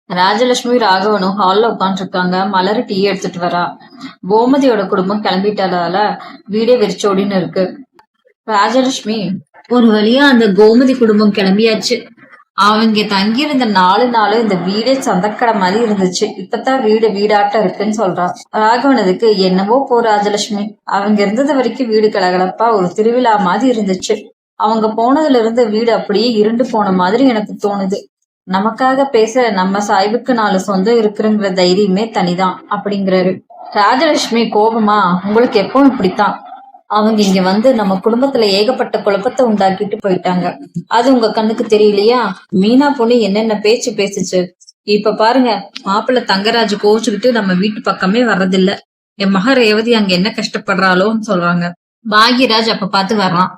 ராஜலட்சுமி ராகவனும் ஹால்ல உட்காந்துருக்காங்க. மலர் டீ எடுத்துட்டு வரா. கோமதியோட குடும்பம் கிளம்பிட்டதால வீடே வெறிச்சோடின்னு இருக்கு. ராஜலட்சுமி ஒரு வழியா அந்த கோமதி குடும்பம் கிளம்பியாச்சு. அவங்க தங்கியிருந்த 4 நாள் இந்த வீடே சந்தக்கடை மாதிரி இருந்துச்சு. இப்பதான் வீடாட்டம் இருக்குன்னு சொல்றான். ராகவனதுக்கு என்னவோ போ ராஜலட்சுமி, அவங்க இருந்தது வரைக்கும் வீடு கலகலப்பா ஒரு திருவிழா மாதிரி இருந்துச்சு. அவங்க போனதுல இருந்து வீடு அப்படியே இருண்டு போன மாதிரி எனக்கு தோணுது. நமக்காக பேச நம்ம சாய்வுக்கு 4 சொந்தம் இருக்குங்கிற தைரியமே தனிதான் அப்படிங்கிறாரு. ராஜலட்சுமி கோபமா, உங்களுக்கு எப்பவும் இப்படித்தான். அவங்க இங்க வந்து நம்ம குடும்பத்துல ஏகப்பட்ட குழப்பத்தை உண்டாக்கிட்டு போயிட்டாங்க. அது உங்க கண்ணுக்கு தெரியலையா? மீனா பொண்ணு என்னென்ன பேச்சு பேசுச்சு. இப்ப பாருங்க, மாப்பிள்ள தங்கராஜ் கோச்சுக்கிட்டு நம்ம வீட்டு பக்கமே வர்றதில்ல. என் மக ரேவதி அங்க என்ன கஷ்டப்படுறாளோன்னு சொல்றாங்க. பாக்யராஜ் அப்ப பார்த்து வர்றான்.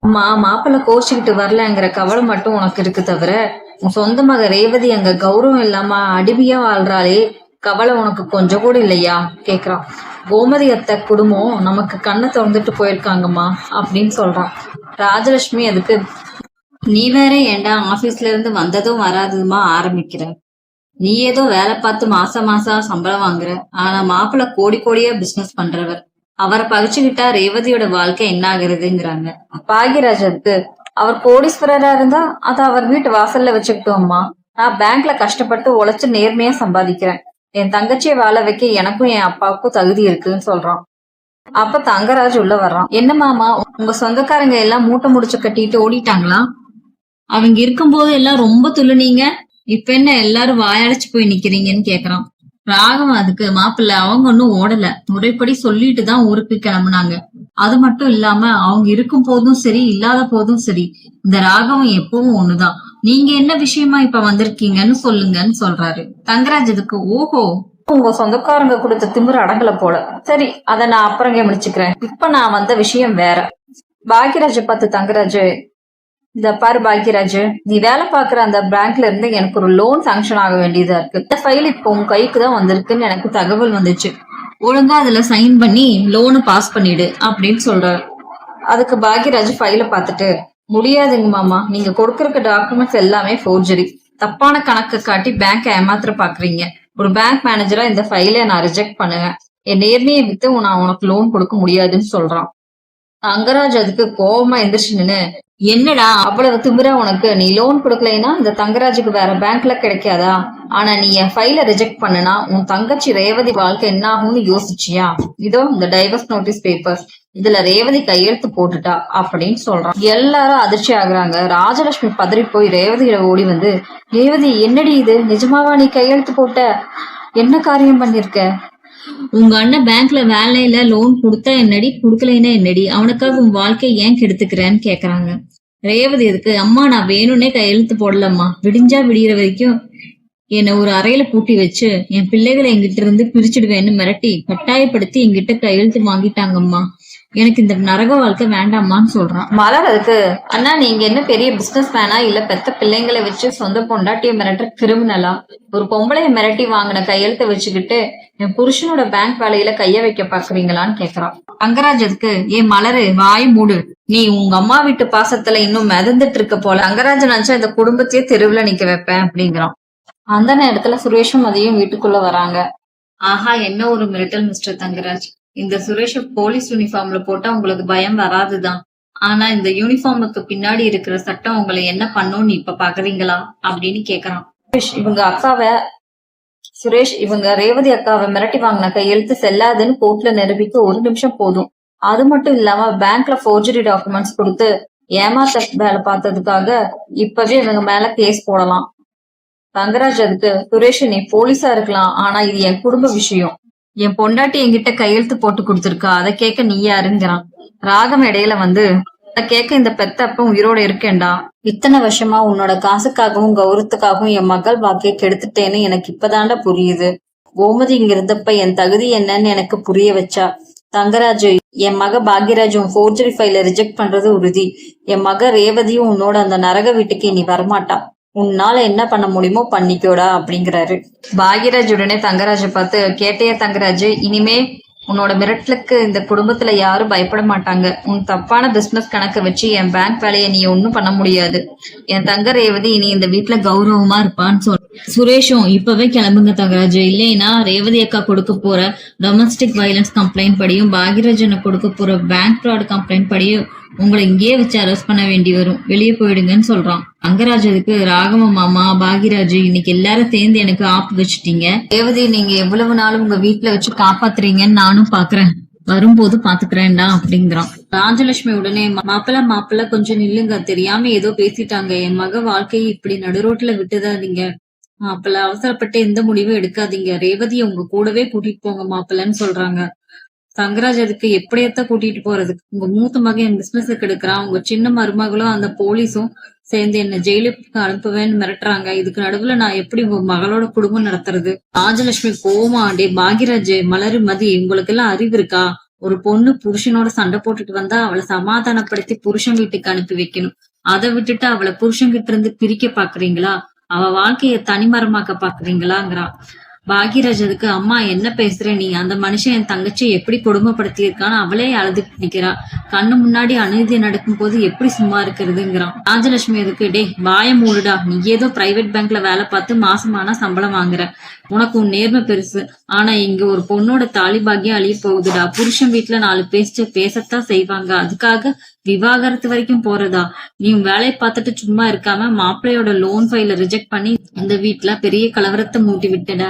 அம்மா, மாப்பிள்ள கோச்சுக்கிட்டு வரலங்கிற கவலை மட்டும் உனக்கு இருக்கு தவிர உன் சொந்த மக ரேவதி அங்க கௌரவம் இல்லாம அடிமையா வாழ்றாளே, கவலை உனக்கு கொஞ்சம் கூட இல்லையா கேக்குறான். கோமதி அத்தை குடும்பம் நமக்கு கண்ணை திறந்துட்டு போயிருக்காங்கம்மா அப்படின்னு சொல்றான். ராஜலட்சுமி அதுக்கு, நீ வேற ஏண்டா ஆபீஸ்ல இருந்து வந்ததும் வராததுமா ஆரம்பிக்கிற. நீ ஏதோ வேலை பார்த்து மாசம் சம்பளம் வாங்குற. ஆனா மாப்பிள்ள கோடி கோடியா பிசினஸ் பண்றவர். அவரை பகிச்சுக்கிட்டா ரேவதியோட வாழ்க்கை என்ன ஆகுறதுங்கிறாங்க. பாக்யராஜருக்கு, அவர் கோடீஸ்வரரா இருந்தா அதை அவர் வீட்டு வாசல்ல வச்சுக்கிட்டோம்மா. நான் பேங்க்ல கஷ்டப்பட்டு உழைச்சு நேர்மையா சம்பாதிக்கிறேன். என் தங்கச்சியை வாழ வைக்க எனக்கும் என் அப்பாவுக்கும் தகுதி இருக்குன்னு சொல்றான். அப்ப தங்கராஜ் உள்ள வர்றான். என்ன மாமா, உங்க சொந்தக்காரங்க எல்லாம் மூட்டை முடிச்சு கட்டிட்டு ஓடிட்டாங்களா? அவங்க இருக்கும்போது எல்லாம் ரொம்ப துள்ளுனீங்க, இப்ப என்ன எல்லாரும் வாயடைச்சு போய் நிக்கிறீங்கன்னு கேக்குறான். ராகவன் அதுக்கு, மாப்பிள்ள அவங்க ஒன்னும் ஓடல, முறைப்படி சொல்லிட்டு தான் ஊருக்கு கிளம்புனாங்க. அது மட்டும் இல்லாம அவங்க இருக்கும் போதும் சரி இல்லாத போதும் சரி இந்த ராகவன் எப்பவும் ஒண்ணுதான். நீங்க என்ன விஷயமா இப்ப வந்திருக்கீங்கன்னு சொல்லுங்கன்னு சொல்றாரு. தங்கராஜ் இதுக்கு, ஓஹோ, உங்க சொந்தக்காரங்க கொடுத்த திமிரு அடங்கல போல. சரி, அத நான் அப்புறம் கவனிச்சுக்கிறேன். இப்ப நான் வந்த விஷயம் வேற. பாக்யராஜ பார்த்து தங்கராஜ், இந்த பாரு பாக்யராஜ், நீ வேலை பாக்குற அந்த பேங்க்ல இருந்து எனக்கு ஒரு லோன் சாங்ஷன் ஆக வேண்டியதா இருக்கு. இந்த ஃபைல் இப்போ உன் கைக்கு தான் வந்திருக்குன்னு எனக்கு தகவல் வந்துச்சு. ஒழுங்கா அதுல சைன் பண்ணி லோனு பாஸ் பண்ணிடு அப்படின்னு சொல்றாரு. அதுக்கு பாக்யராஜ் ஃபைல பாத்துட்டு, முடியாதுங்க மாமா, நீங்க கொடுக்கறக்க டாக்குமெண்ட்ஸ் எல்லாமே ஃபோர்ஜரி. தப்பான கணக்கு காட்டி பேங்க் ஏமாத்திர பாக்குறீங்க. ஒரு பேங்க் மேனேஜரா இந்த ஃபைலை நான் ரிஜெக்ட் பண்ணுவேன். என் நேர்மையை வித்து நான் உனக்கு லோன் கொடுக்க முடியாதுன்னு சொல்றான். தங்கராஜ் அதுக்கு கோபமா எந்திரிச்சு நின்னு, என்னடா அவ்வளவு திமிரா உனக்கு? நீ லோன் கொடுக்கலைன்னா இந்த தங்கராஜுக்கு வேற பேங்க்ல கிடைக்காதா? ஆனா நீ என் ஃபைல ரிஜெக்ட் பண்ணனா உன் தங்கச்சி ரேவதி வாழ்க்கை என்ன ஆகும்னு யோசிச்சியா? இதோ இந்த டைவர்ஸ் நோட்டீஸ் பேப்பர்ஸ், இதுல ரேவதி கையெழுத்து போட்டுட்டா அப்படின்னு சொல்றான். எல்லாரும் அதிர்ச்சி ஆகுறாங்க. ராஜலட்சுமி பதறி போய் ரேவதியிட ஓடி வந்து, ரேவதி என்னடி இது, நிஜமாவா நீ கையெழுத்து போட்ட? என்ன காரியம் பண்ணிருக்க? உங்க அண்ணன் பேங்க்ல வேலையில லோன் கொடுத்தா என்னடி, கொடுக்கலைன்னா என்னடி, அவனுக்காக உன் வாழ்க்கையை ஏன் கெடுத்துக்கிறேன்னு கேக்குறாங்க. ரேவதி இருக்கு, அம்மா நான் வேணும்னே கையெழுத்து போடலம்மா. விடிஞ்சா விடிகிற வரைக்கும் என்னை ஒரு அறையில பூட்டி வச்சு என் பிள்ளைகளை எங்கிட்ட இருந்து பிரிச்சுடுவேன்னு மிரட்டி கட்டாயப்படுத்தி எங்கிட்ட கையெழுத்து வாங்கிட்டாங்கம்மா. எனக்கு இந்த நரக வாழ்க்கை வேண்டாமான்னு சொல்றான். மலர் அதுக்கு, அண்ணா நீங்க என்ன பெரிய பிசினஸ் மேனா, இல்ல பெத்த பிள்ளைங்களை வச்சு சொந்த பொண்டாட்டிய மிரட்டுற கிரிமினலா? ஒரு பொம்பளைய மிரட்டி வாங்கின கையெழுத்த வச்சுக்கிட்டு என் புருஷனோட பேங்க் வேலையில கைய வைக்க பாக்குறீங்களான்னு கேக்குறான். தங்கராஜ் அதுக்கு, ஏன் மலரு வாய் மூடு, நீ உங்க அம்மா வீட்டு பாசத்துல இன்னும் மிதந்துட்டு இருக்க போல. தங்கராஜ் நினைச்சா இந்த குடும்பத்தையே தெருவுல நிக்க வைப்பேன் அப்படிங்கிறான். அந்த நேரத்துல சுரேஷும் அதையும் வீட்டுக்குள்ள வராங்க. ஆஹா, என்ன ஒரு மிரட்டல் மிஸ்டர் தங்கராஜ். இந்த சுரேஷ போலீஸ் யூனிஃபார்ம்ல போட்டா உங்களுக்கு பயம் வராதுதான். ஆனா இந்த யூனிஃபார்முக்கு பின்னாடி இருக்கிற சட்டம் உங்களை என்ன பண்ணும்னு இப்ப பாக்குறீங்களா அப்படின்னு கேக்குறான். சுரேஷ் இவங்க ரேவதி அக்காவை மிரட்டி வாங்கின கையெழுத்து செல்லாதுன்னு கோர்ட்ல நிரூபிக்க 1 நிமிஷம் போதும். அது மட்டும் இல்லாம பேங்க்ல ஃபோர்ஜரி டாக்குமெண்ட்ஸ் கொடுத்து ஏமாத்த வேலை பார்த்ததுக்காக இப்பவே இவங்க மேல கேஸ் போடலாம். தங்கராஜ் அதுக்கு, சுரேஷ் நீ போலீஸா இருக்கலாம், ஆனா இது என் குடும்ப விஷயம். என் பொண்டாட்டி என்கிட்ட கையெழுத்து போட்டு கொடுத்துருக்கா, அதை கேட்க நீ யாருங்கிறான். ராகம் இடையில வந்து, அதை கேட்க இந்த பெத்த அப்ப உயிரோட இருக்கேன்டா. இத்தனை வருஷமா உன்னோட காசுக்காகவும் கௌரவத்துக்காகவும் என் மகள் வாழ்க்கையை கெடுத்துட்டேன்னு எனக்கு இப்பதாண்டா புரியுது. கோமதி இங்க இருந்தப்ப என் தகுதி என்னன்னு எனக்கு புரிய வச்சா. தங்கராஜ், என் மக பாக்யராஜும் ஃபோர்ஜரி ஃபைல ரிஜெக்ட் பண்றது உறுதி. என் மக ரேவதியும் உன்னோட அந்த நரக வீட்டுக்கு நீ வரமாட்டா. உன்னால என்ன பண்ண முடியுமோ பண்ணிக்கோடா அப்படிங்கிறாரு. பாக்யராஜ் உடனே தங்கராஜ பார்த்து, கேட்டையா தங்கராஜ், இனிமே உன்னோட மிரட்டலுக்கு இந்த குடும்பத்துல யாரும் பயப்பட மாட்டாங்க. உன் தப்பான பிசினஸ் கணக்க வச்சு என் பேங்க் வேலையை நீ ஒன்னும் பண்ண முடியாது. என் தங்க ரேவதி இனி இந்த வீட்டுல கௌரவமா இருப்பான்னு சுரேஷும் இப்பவே கிளம்புங்க தங்கராஜ், இல்லைன்னா ரேவதி அக்கா கொடுக்க போற டொமஸ்டிக் வயலன்ஸ் கம்ப்ளைண்ட் படியும் பாகியராஜனை கொடுக்க போற பேங்க் ஃப்ராட் கம்ப்ளைண்ட் படியும் உங்களை இங்கேயே வச்சு அரெஸ்ட் பண்ண வேண்டி வரும், வெளியே போயிடுங்கன்னு சொல்றான். தங்கராஜ் அதுக்கு, ராகவ மாமா பாகியராஜ் இன்னைக்கு எல்லாரும் சேர்ந்து எனக்கு ஆப்பு வச்சுட்டீங்க, ரேவதி நீங்க எவ்வளவு நாளும் உங்க வீட்டுல வச்சு காப்பாத்துறீங்கன்னு நானும் பாக்குறேன், வரும்போது பாத்துக்கிறேன்டா அப்படிங்கிறான். ராஜலட்சுமி உடனே, மாப்பிள்ள கொஞ்சம் நில்லுங்க, தெரியாம ஏதோ பேசிட்டாங்க, என் மக வாழ்க்கையை இப்படி நடுரோட்ல விட்டுதாதீங்க மாப்பிள்ள, அவசரப்பட்டு எந்த முடிவும் எடுக்காதீங்க, ரேவதியை உங்க கூடவே கூட்டிட்டு போங்க மாப்பிள்ளன்னு சொல்றாங்க. தங்கராஜ் அதுக்கு, எப்படியத்த கூட்டிட்டு போறது, உங்க மூத்த மகன் பிசினஸுக்கு எடுக்கிறான், உங்க சின்ன மருமகளும் அந்த போலீஸும் சேர்ந்து என்ன ஜெயிலுக்கு அனுப்புவேன்னு மிரட்டுறாங்க, இதுக்கு நடுவுல நான் எப்படி உங்க மகளோட குடும்பம் நடத்துறது. ராஜலட்சுமி கோவமா, டே பாகியராஜ், மலரு மதி, உங்களுக்கு எல்லாம் அறிவு இருக்கா, ஒரு பொண்ணு புருஷனோட சண்டை போட்டுட்டு வந்தா அவளை சமாதானப்படுத்தி புருஷன் வீட்டுக்கு அனுப்பி வைக்கணும், அதை விட்டுட்டு அவளை புருஷன் கிட்ட இருந்து பிரிக்க பாக்குறீங்களா, அவ வாழ்க்கைய தனிமரமாக்க பாக்குறீங்களாங்கிறா. பாகியராஜ் அதுக்கு, அம்மா என்ன பேசுற நீ, அந்த மனுஷன் என் தங்கச்சி எப்படி கொடுமைப்படுத்தி இருக்கான்னு அவளே அழுது நிக்கிறா, கண்ணு முன்னாடி அநீதி நடக்கும் போது எப்படி சும்மா இருக்கிறதுங்கிறான். ராஜலட்சுமி அதுக்கு, டே வாய மூடுடா, நீ ஏதோ பிரைவேட் பேங்க்ல வேலை பார்த்து மாசமானா சம்பளம் வாங்குற, உனக்கு உன் நேர்மை பெருசு, ஆனா இங்க ஒரு பொண்ணோட தாலி பாக்கியம் அழிய போகுதுடா, புருஷன் வீட்டுல 4 பேசத்தான் செய்வாங்க, அதுக்காக விவாகரத்து வரைக்கும் போறதா, நீ வேலையை பார்த்துட்டு சும்மா இருக்காம மாப்பிள்ளையோட லோன் ஃபைல ரிஜெக்ட் பண்ணி இந்த வீட்டுல பெரிய கலவரத்தை மூட்டி விட்டடா.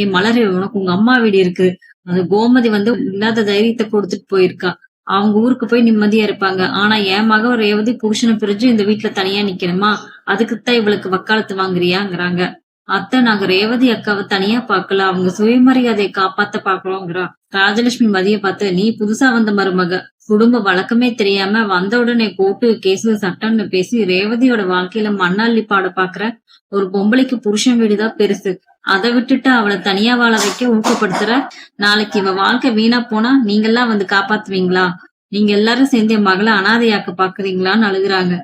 ஏன் மலரு, உனக்கு உங்க அம்மா வீடு இருக்கு, அது கோமதி இல்லாத தைரியத்தை கொடுத்துட்டு போயிருக்கா, அவங்க ஊருக்கு போய் நிம்மதியா இருப்பாங்க, ஆனா என் மக ரேவதி புருஷனை பிரிஞ்சு இந்த வீட்டுல தனியா நிக்கணுமா, அதுக்குத்தான் இவளுக்கு வக்காலத்து வாங்குறியாங்கிறாங்க. அத்தை, நாங்க ரேவதி அக்காவை தனியா பாக்கல, அவங்க சுயமரியாதையை காப்பாத்த பாக்குறோங்கிறா. ராஜலட்சுமி மதிய பார்த்து, நீ புதுசா வந்த மருமக, குடும்ப வழக்கமே தெரியாம வந்த உடனே கோர்ட்டு கேசு சட்டம்னு பேசி ரேவதியோட வாழ்க்கையில மண்ணள்ளி பாட பாக்குற ஒரு பொம்பளைக்கு புருஷன் வீடுதான் பெருசு, அதை விட்டுட்டு அவளை தனியா வாழ வைக்க ஊக்கப்படுத்துற, நாளைக்கு இவ வாழ்க்கை வீணா போனா நீங்கெல்லாம் காப்பாத்துவீங்களா, நீங்க எல்லாரும் சேர்ந்து என் மகளை அனாதையாக்க பாக்குறீங்களான்னு அழுகுறாங்க.